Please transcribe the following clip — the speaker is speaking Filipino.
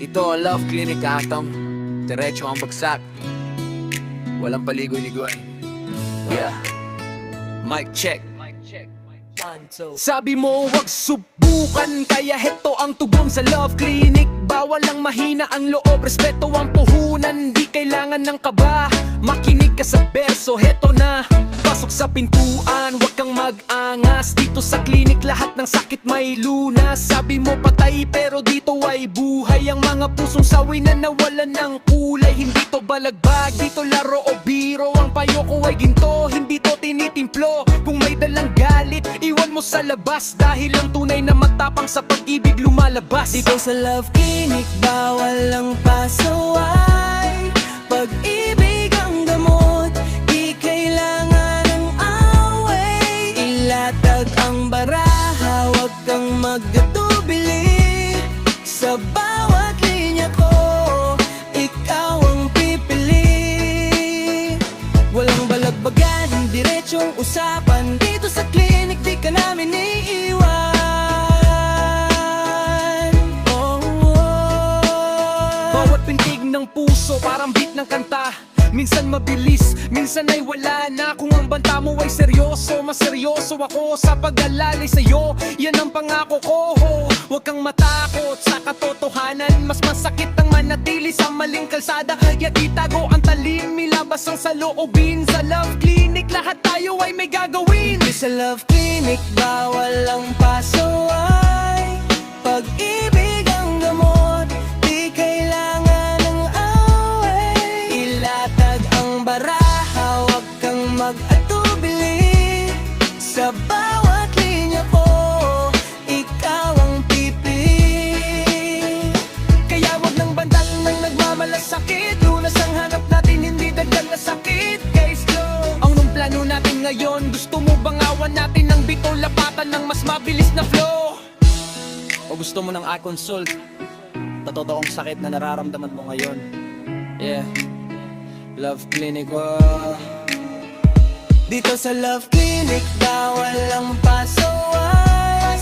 Ito ang Love Clinic Atom. Diretso ang bagsak. Walang paligoy-ligoy. Yeah. Mic check. Sabi mo wag subukan, kaya heto ang tugon sa Love Clinic. Bawal lang mahina ang loob, respeto ang puhunan. Di kailangan ng kaba, makinig ka sa berso. Heto na, pasok sa pintuan, wag kang mag-angas. Dito sa clinic lahat ng sakit may lunas. Sabi mo patay pero dito ay buhay. Ang mga pusong sawi na nawalan ng kulay. Hindi to balagbag, dito laro o biro. Ang payo ko ay ginto, hindi to tinitimplo. Kung may dalang galit, iwan mo sa labas. Dahil ang tunay na matapang sa pag-ibig lumalabas. Dito sa Love Clinic, bawal ang pasaway. Pag-ibig ang gamot, di kailangan ng away. Ilatag ang baraha, huwag kang magdudubili. Sa bawat linya ko, ikaw ang pipili. Walang balagbagan, diretsong usapan. Dito sa clinic, di ka namin iiwan. Ng puso, parang beat ng kanta. Minsan mabilis, minsan ay wala na. Kung ang banta mo ay seryoso, mas seryoso ako sa pag-alalay sa'yo. Yan ang pangako ko. Huwag kang matakot sa katotohanan. Mas masakit ang manatili sa maling kalsada. Kaya itago ang talim, milabas ang saloobin. Sa Love Clinic, lahat tayo ay may gagawin. Sa Love Clinic, bawal ang pasaway. Pag-ibig ang gamot, di kailangan ng away. Ilatag ang baraha, huwag kang mag-atubili. Sa bawat linya ko, ikaw ang pipili. Kaya wag nang bandang nang nagmamalasakit. Lunas ang hanap natin, hindi dagdag na sakit. Guys, slow. Ang plano natin ngayon, gusto mo bang awan natin ng bito, lapatan ng mas mabilis na flow? O gusto mo ng i-consult sa totoong sakit na nararamdaman mo ngayon? Yeah, Love Clinic, oh. Dito sa Love Clinic, bawal ang pasaway.